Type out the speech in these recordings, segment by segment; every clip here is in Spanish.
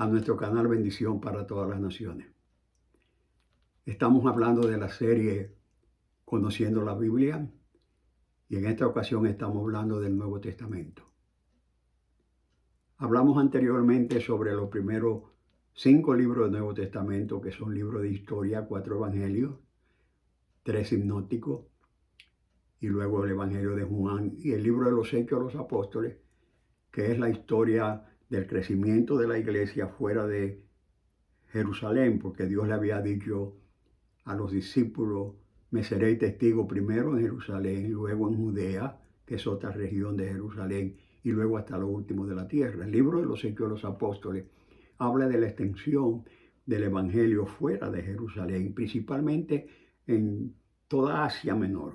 a nuestro canal Bendición para todas las naciones. Estamos hablando de la serie Conociendo la Biblia y en esta ocasión estamos hablando del Nuevo Testamento. Hablamos anteriormente sobre los primeros 5 libros del Nuevo Testamento, que son libros de historia, 4 evangelios, 3 hipnóticos y luego el Evangelio de Juan y el libro de los Hechos de los Apóstoles, que es la historia del crecimiento de la iglesia fuera de Jerusalén, porque Dios le había dicho a los discípulos: me seréis testigo primero en Jerusalén, luego en Judea, que es otra región de Jerusalén, y luego hasta lo último de la tierra. El libro de los Hechos de los Apóstoles habla de la extensión del Evangelio fuera de Jerusalén, principalmente en toda Asia Menor.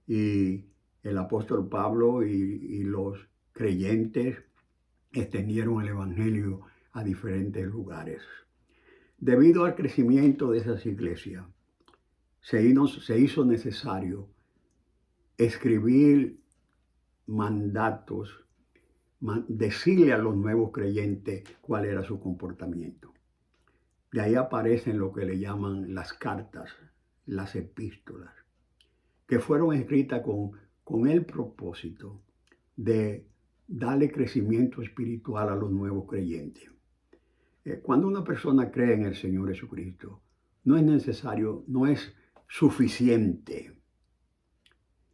Y el apóstol Pablo y los creyentes extendieron el Evangelio a diferentes lugares. Debido al crecimiento de esas iglesias, se hizo necesario escribir mandatos, decirle a los nuevos creyentes cuál era su comportamiento. De ahí aparecen lo que le llaman las cartas, las epístolas, que fueron escritas con el propósito de darle crecimiento espiritual a los nuevos creyentes. Cuando una persona cree en el Señor Jesucristo, no es necesario, no es suficiente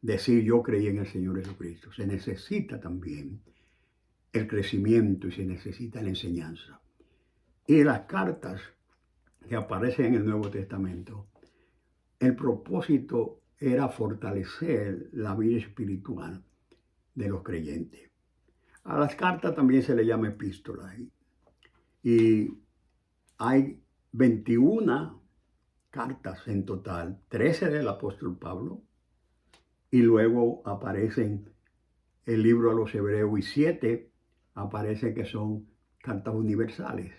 decir yo creí en el Señor Jesucristo. Se necesita también el crecimiento y se necesita la enseñanza. Y las cartas que aparecen en el Nuevo Testamento, el propósito era fortalecer la vida espiritual de los creyentes. A las cartas también se le llama epístolas. Y hay 21 cartas en total, 13 del apóstol Pablo, y luego aparecen el libro a los Hebreos y 7 aparecen que son cartas universales.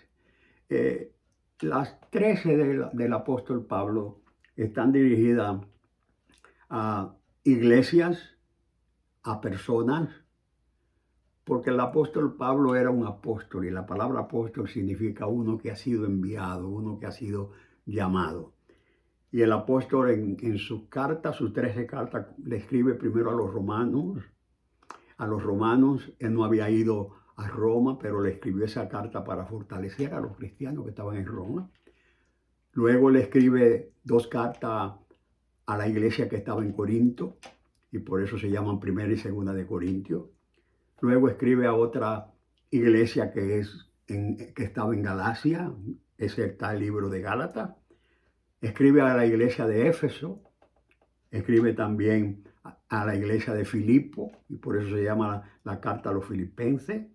Las 13 del apóstol Pablo están dirigidas a iglesias, a personas, porque el apóstol Pablo era un apóstol y la palabra apóstol significa uno que ha sido enviado, uno que ha sido llamado. Y el apóstol en sus cartas, sus 13 cartas, le escribe primero a los romanos. A los romanos, él no había ido a Roma, pero le escribió esa carta para fortalecer a los cristianos que estaban en Roma. Luego le escribe 2 cartas a la iglesia que estaba en Corinto, y por eso se llaman Primera y Segunda de Corintios. Luego escribe a otra iglesia que estaba en Galacia, ese está el libro de Gálatas. Escribe a la iglesia de Éfeso, escribe también a la iglesia de Filipo, y por eso se llama la carta a los filipenses.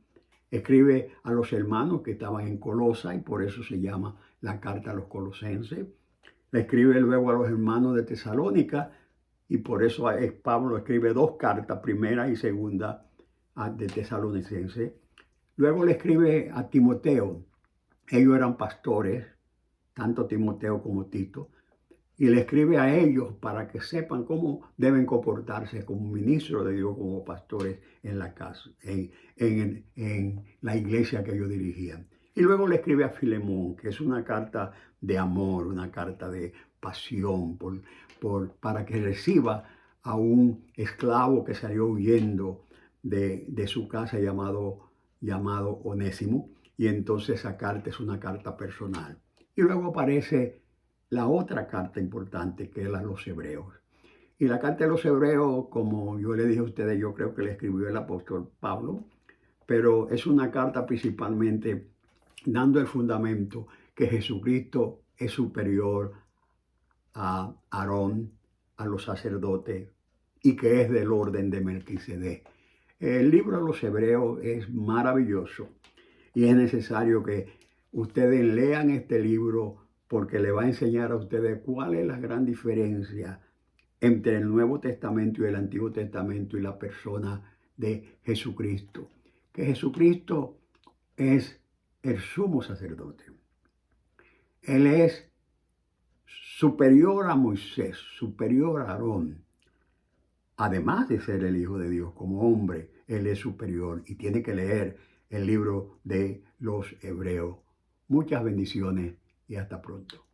Escribe a los hermanos que estaban en Colosa, y por eso se llama la carta a los colosenses. Le escribe luego a los hermanos de Tesalónica, y por eso Pablo escribe 2 cartas, primera y segunda de Tesalonicenses. Luego le escribe a Timoteo. Ellos eran pastores, tanto Timoteo como Tito, y le escribe a ellos para que sepan cómo deben comportarse como ministros de Dios, como pastores en la casa, en la iglesia que ellos dirigían. Y luego le escribe a Filemón, que es una carta de amor, una carta de pasión, para que reciba a un esclavo que salió huyendo de su casa llamado Onésimo. Y entonces esa carta es una carta personal. Y luego aparece la otra carta importante, que es la de los Hebreos. Y la carta de los Hebreos, como yo le dije a ustedes, yo creo que la escribió el apóstol Pablo, pero es una carta principalmente dando el fundamento que Jesucristo es superior a Aarón, a los sacerdotes, y que es del orden de Melquisedec. El libro de los Hebreos es maravilloso y es necesario que ustedes lean este libro, porque le va a enseñar a ustedes cuál es la gran diferencia entre el Nuevo Testamento y el Antiguo Testamento y la persona de Jesucristo. Que Jesucristo es el sumo sacerdote. Él es superior a Moisés, superior a Aarón. Además de ser el Hijo de Dios como hombre, Él es superior, y tiene que leer el libro de los Hebreos. Muchas bendiciones y hasta pronto.